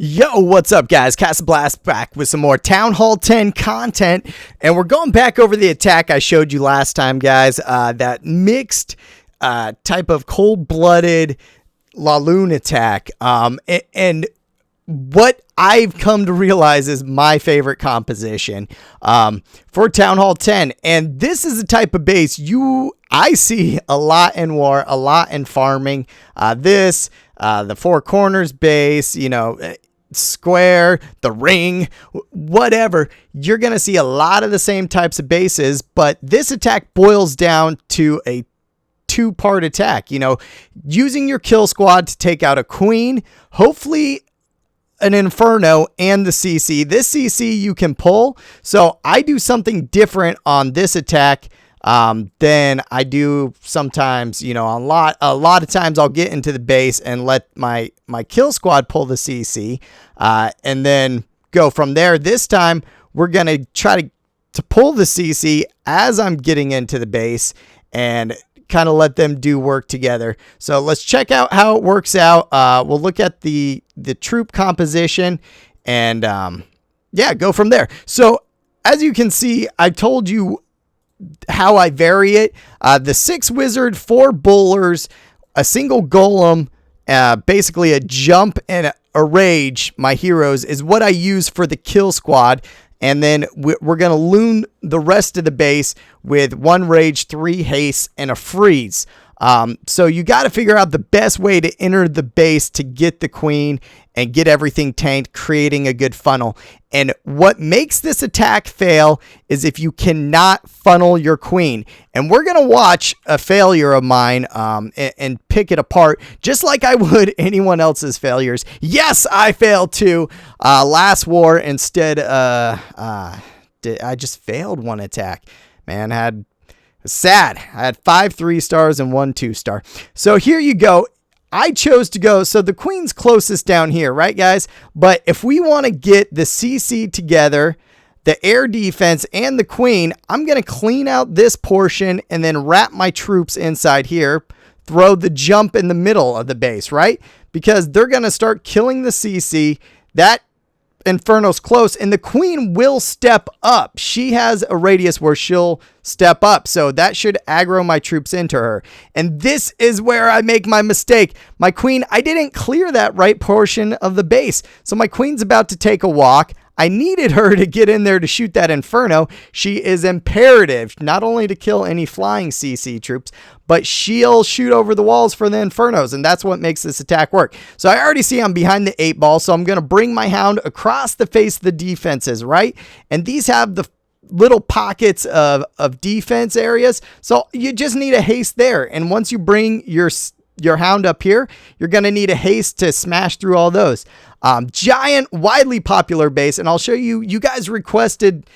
Yo, what's up, guys? CastnBlastCOC back with some more Town Hall 10 content, and we're going back over the attack I showed you last time, guys. That mixed type of cold-blooded LaLoon attack, and what I've come to realize is my favorite composition for Town Hall 10, and this is the type of base I see a lot in war, a lot in farming. The Four Corners base, square, the ring, whatever, you're going to see a lot of the same types of bases, but this attack boils down to a two-part attack. Using your kill squad to take out a queen, hopefully an inferno, and the CC. This CC you can pull, so I do something different on this attack than I do sometimes. A lot of times I'll get into the base and let my kill squad pull the CC, and then go from there. This time we're gonna try to pull the CC as I'm getting into the base and kind of let them do work together. So let's check out how it works out. We'll look at the troop composition and go from there. So as you can see, I told you how I vary it. The 6 wizard, 4 bowlers, a single golem, basically a jump and a rage, my heroes, is what I use for the kill squad. And then we're going to loon the rest of the base with 1 rage, 3 haste, and a freeze. So you got to figure out the best way to enter the base to get the queen and get everything tanked, creating a good funnel. And what makes this attack fail is if you cannot funnel your queen. And we're going to watch a failure of mine and pick it apart, just like I would anyone else's failures. Yes, I failed too. Last war, instead, I just failed one attack. Man, sad. I had 5 3-stars and 1 2-star. So here you go. I chose to go. So the queen's closest down here, right, guys? But if we want to get the CC together, the air defense, and the queen, I'm going to clean out this portion and then wrap my troops inside here. Throw the jump in the middle of the base, right? Because they're going to start killing the CC. That Inferno's close, and the queen will step up. She has a radius where she'll step up, so that should aggro my troops into her. And this is where I make my mistake. My queen, I didn't clear that right portion of the base, so my queen's about to take a walk. I needed her to get in there to shoot that Inferno. She is imperative, not only to kill any flying CC troops, but she'll shoot over the walls for the Infernos, and that's what makes this attack work. So I already see I'm behind the 8 ball, so I'm going to bring my hound across the face of the defenses, right? And these have the little pockets of defense areas, so you just need a haste there. And once you bring your hound up here, you're going to need a haste to smash through all those. Giant, widely popular base, and I'll show you. You guys requested,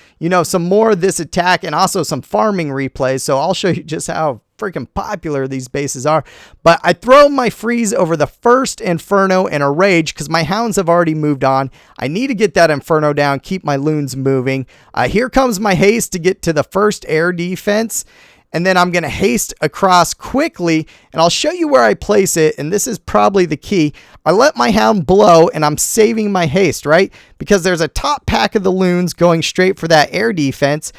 some more of this attack and also some farming replays, so I'll show you just how freaking popular these bases are. But I throw my freeze over the first Inferno and a rage because my hounds have already moved on. I need to get that Inferno down, keep my loons moving. Here comes my haste to get to the first air defense. And then I'm going to haste across quickly, and I'll show you where I place it, and this is probably the key. I let my hound blow, and I'm saving my haste, right? Because there's a top pack of the loons going straight for that air defense,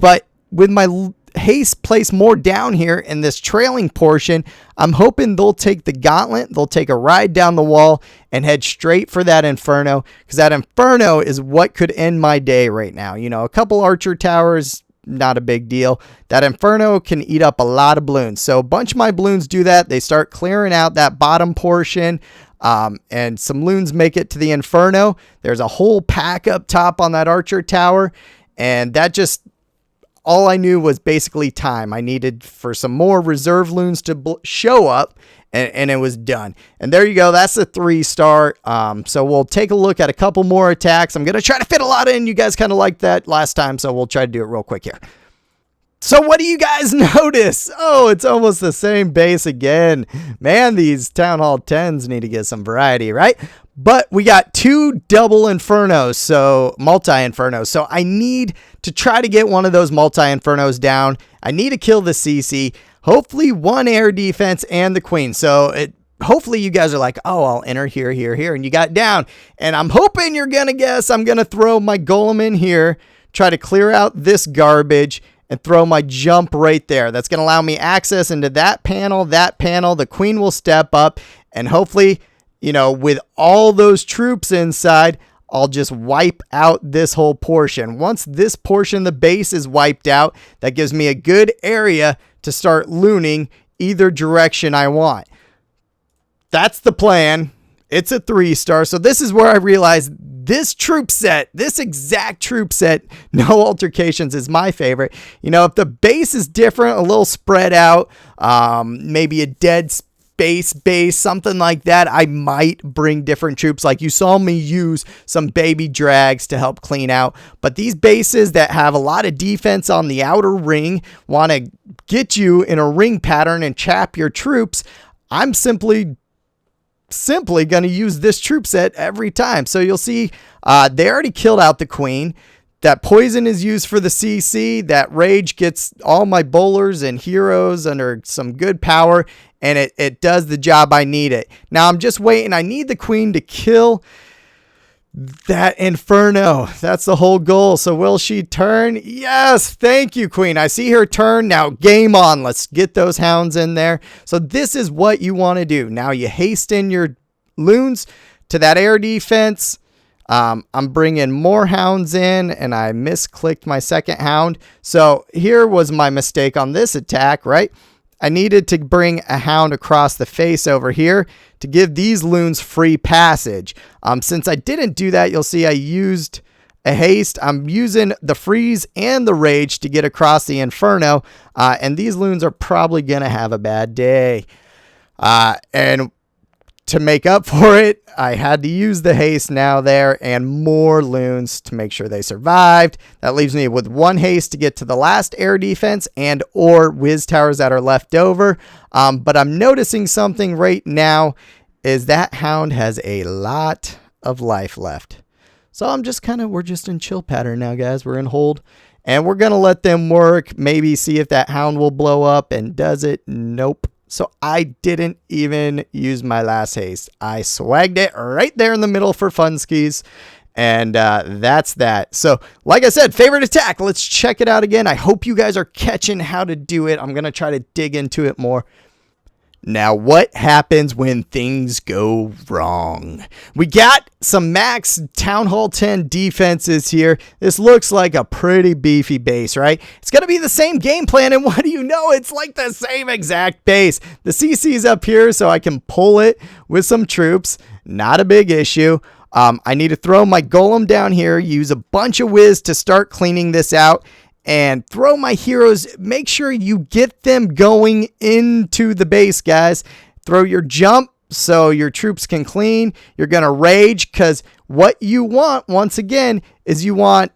but with my haste placed more down here in this trailing portion, I'm hoping they'll take the gauntlet, they'll take a ride down the wall, and head straight for that Inferno, because that Inferno is what could end my day right now. A couple archer towers, not a big deal. That Inferno can eat up a lot of balloons. So a bunch of my balloons do that. They start clearing out that bottom portion, and some loons make it to the Inferno. There's a whole pack up top on that archer tower, and that just, all I knew was basically time. I needed for some more reserve loons to show up, and it was done. And there you go. That's a 3-star. So we'll take a look at a couple more attacks. I'm going to try to fit a lot in. You guys kind of liked that last time, so we'll try to do it real quick here. So what do you guys notice? Oh, it's almost the same base again. Man, these Town Hall 10s need to get some variety, right? But we got 2 double Infernos, so multi-infernos. So I need to try to get one of those multi-infernos down. I need to kill the CC. Hopefully 1 air defense and the queen. So it hopefully you guys are like, oh, I'll enter here, here, here, and you got down. And I'm hoping you're going to guess I'm going to throw my golem in here, try to clear out this garbage, and throw my jump right there. That's going to allow me access into that panel, the queen will step up, and hopefully, you know, with all those troops inside, I'll just wipe out this whole portion. Once this portion of the base is wiped out, that gives me a good area to start looning either direction I want. That's the plan. It's a 3-star. So this is where I realized this troop set, this exact troop set, no altercations, is my favorite. You know, if the base is different, a little spread out, maybe a dead space base, something like that, I might bring different troops. Like you saw me use some baby drags to help clean out. But these bases that have a lot of defense on the outer ring, want to get you in a ring pattern and trap your troops, I'm simply going to use this troop set every time. So you'll see they already killed out the queen. That poison is used for the CC. That rage gets all my bowlers and heroes under some good power, and it does the job I need it. Now I'm just waiting. I need the queen to kill that inferno. That's the whole goal. So will she turn? Yes. Thank you, queen. I see her turn. Now game on. Let's get those hounds in there. So this is what you want to do. Now you hasten your loons to that air defense. I'm bringing more hounds in, and I misclicked my second hound. So here was my mistake on this attack, right? I needed to bring a hound across the face over here to give these loons free passage. Since I didn't do that, you'll see I used a haste. I'm using the freeze and the rage to get across the inferno, and these loons are probably going to have a bad day. And to make up for it, I had to use the haste now there and more loons to make sure they survived. That leaves me with 1 haste to get to the last air defense and or whiz towers that are left over. But I'm noticing something right now is that hound has a lot of life left. So I'm just we're just in chill pattern now, guys. We're in hold and we're going to let them work. Maybe see if that hound will blow up, and does it? Nope. So I didn't even use my last haste. I swagged it right there in the middle for funskis. And that's that. So like I said, favorite attack. Let's check it out again. I hope you guys are catching how to do it. I'm going to try to dig into it more. Now, what happens when things go wrong? We got some max Town Hall 10 defenses here. This looks like a pretty beefy base, right? It's going to be the same game plan, and what do you know? It's like the same exact base. The CC's up here, so I can pull it with some troops. Not a big issue. I need to throw my golem down here, use a bunch of whiz to start cleaning this out, and throw my heroes. Make sure you get them going into the base, guys. Throw your jump so your troops can clean. You're going to rage, because what you want, once again, is you want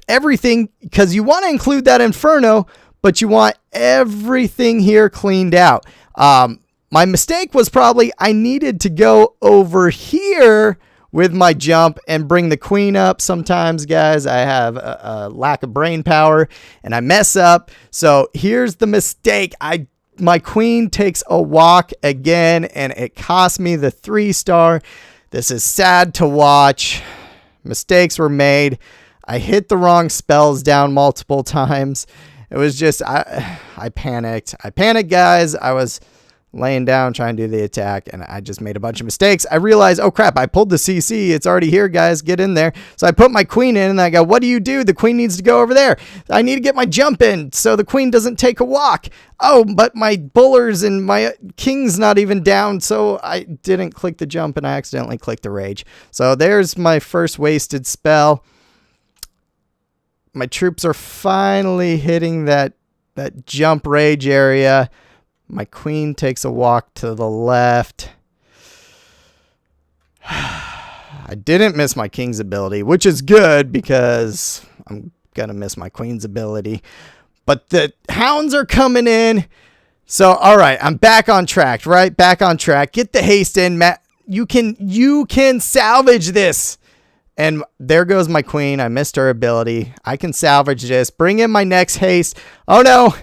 everything, because you want to include that inferno, but you want everything here cleaned out. My mistake was probably I needed to go over here with my jump and bring the queen up. Sometimes, guys, I have a lack of brain power and I mess up. So here's the mistake. My queen takes a walk again, and it cost me the 3-star. This is sad to watch. Mistakes were made. I hit the wrong spells down multiple times. It was just, I panicked. I panicked, guys. I was laying down trying to do the attack, and I just made a bunch of mistakes. I realized, oh crap, I pulled the CC. It's already here, guys. Get in there. So I put my queen in, and I go, what do you do? The queen needs to go over there. I need to get my jump in so the queen doesn't take a walk. Oh, but my bullers and my king's not even down, so I didn't click the jump, and I accidentally clicked the rage. So there's my first wasted spell. My troops are finally hitting that jump rage area. My queen takes a walk to the left. I didn't miss my king's ability, which is good because I'm going to miss my queen's ability. But the hounds are coming in. So, all right, I'm back on track, right? Back on track. Get the haste in, Matt. You can salvage this. And there goes my queen. I missed her ability. I can salvage this. Bring in my next haste. Oh, no.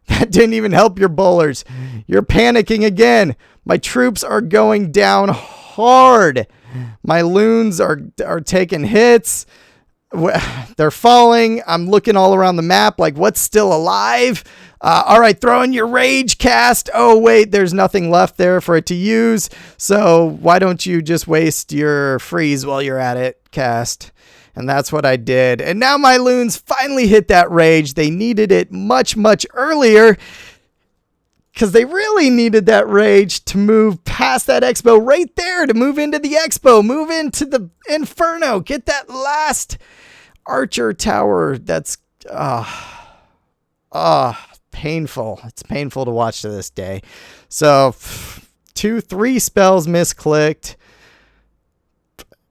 That didn't even help your bowlers. You're panicking again. My troops are going down hard. My loons are taking hits. They're falling. I'm looking all around the map like what's still alive. All right, throw in your rage cast. Oh, wait, there's nothing left there for it to use. So why don't you just waste your freeze while you're at it, cast? And that's what I did. And now my loons finally hit that rage. They needed it much, much earlier because they really needed that rage to move past that expo right there, to move into the expo, move into the inferno, get that last archer tower. That's painful. It's painful to watch to this day. So 3 spells misclicked.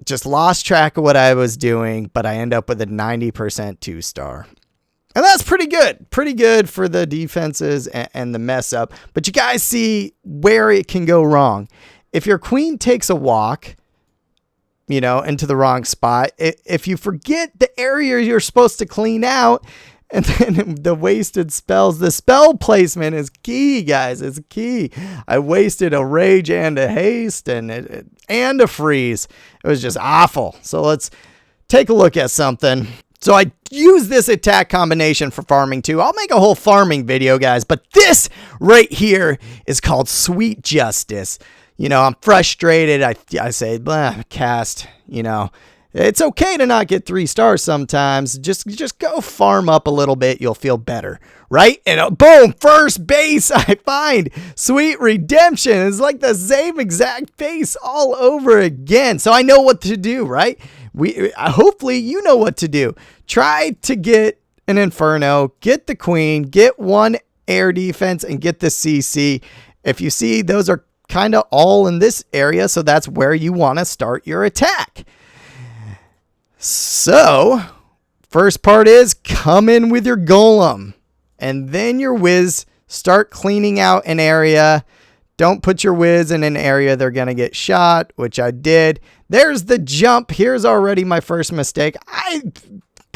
Just lost track of what I was doing, but I end up with a 90% 2-star. And that's pretty good. Pretty good for the defenses and the mess up. But you guys see where it can go wrong. If your queen takes a walk, into the wrong spot, if you forget the area you're supposed to clean out, and then the wasted spells, the spell placement is key, guys. It's key. I wasted a rage and a haste and a freeze. It was just awful. So let's take a look at something. So I use this attack combination for farming too. I'll make a whole farming video, guys. But this right here is called Sweet Justice. I'm frustrated. I say, cast, it's okay to not get 3 stars sometimes. Just go farm up a little bit. You'll feel better, right? And boom, first base I find. Sweet redemption. It's like the same exact face all over again. So I know what to do, right? Hopefully you know what to do. Try to get an inferno, get the queen, get 1 air defense, and get the CC. If you see, those are kind of all in this area, so that's where you want to start your attack. So, first part is come in with your golem, and then your whiz, start cleaning out an area. Don't put your whiz in an area they're going to get shot, which I did. There's the jump. Here's already my first mistake.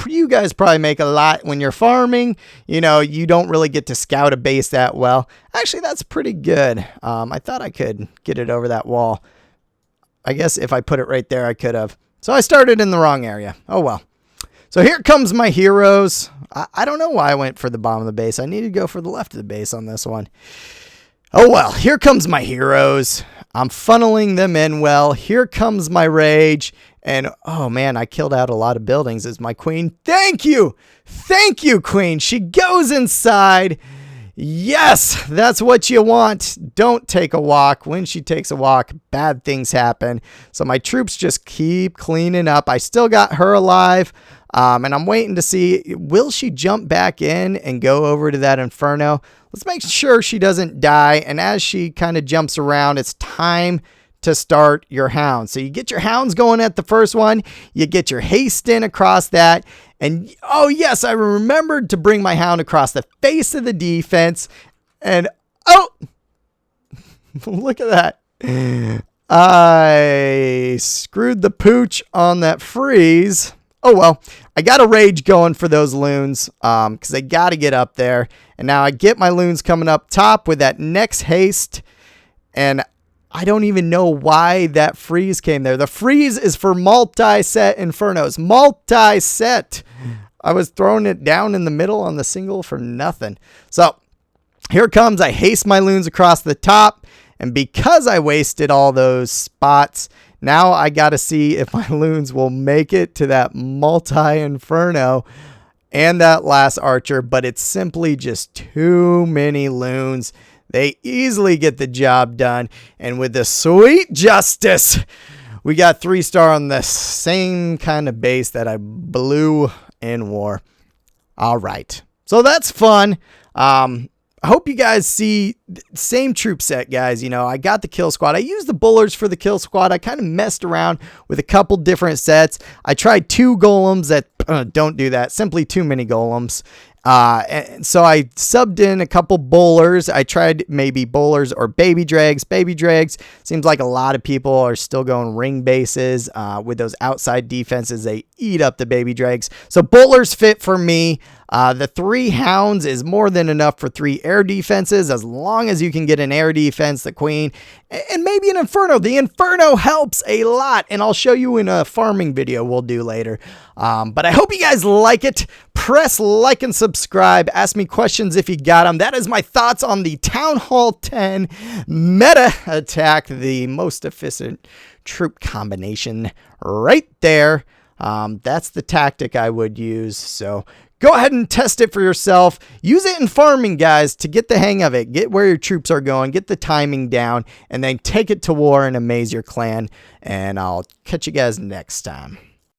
You guys probably make a lot when you're farming. You don't really get to scout a base that well. Actually, that's pretty good. I thought I could get it over that wall. I guess if I put it right there, I could have. So I started in the wrong area. Oh, well. So here comes my heroes. I don't know why I went for the bottom of the base. I need to go for the left of the base on this one. Oh, well. Here comes my heroes. I'm funneling them in well. Here comes my rage. And, oh, man, I killed out a lot of buildings as my queen. Thank you. Thank you, queen. She goes inside. Yes, that's what you want. Don't take a walk. When she takes a walk, bad things happen. So my troops just keep cleaning up. I still got her alive. And I'm waiting to see, will she jump back in and go over to that inferno? Let's make sure she doesn't die. And as she kind of jumps around, it's time to start your hounds. So you get your hounds going at the first one. You get your haste in across that. And, oh, yes, I remembered to bring my hound across the face of the defense. And, oh, look at that. I screwed the pooch on that freeze. Oh, well, I got a rage going for those loons because they got to get up there. And now I get my loons coming up top with that next haste. And I don't even know why that freeze came there. The freeze is for multi-set infernos. Multi-set. I was throwing it down in the middle on the single for nothing. So here comes. I haste my loons across the top. And because I wasted all those spots, now I got to see if my loons will make it to that multi-inferno and that last archer. But it's simply just too many loons. They easily get the job done. And with the Sweet Justice, we got 3-star on the same kind of base that I blew in war. All right. So that's fun. I hope you guys see same troop set, guys. I got the kill squad. I used the bullers for the kill squad. I kind of messed around with a couple different sets. I tried 2 golems that don't do that. Simply too many golems. And so I subbed in a couple bowlers. I tried maybe bowlers or baby drags. Baby drags, seems like a lot of people are still going ring bases with those outside defenses. They eat up the baby drags. So bowlers fit for me. The 3 hounds is more than enough for 3 air defenses, as long as you can get an air defense, the queen, and maybe an inferno. The inferno helps a lot, and I'll show you in a farming video we'll do later. But I hope you guys like it. Press like and subscribe. Ask me questions if you got them. That is my thoughts on the Town Hall 10 meta attack, the most efficient troop combination right there. That's the tactic I would use. So go ahead and test it for yourself. Use it in farming, guys, to get the hang of it. Get where your troops are going, get the timing down, and then take it to war and amaze your clan. And I'll catch you guys next time.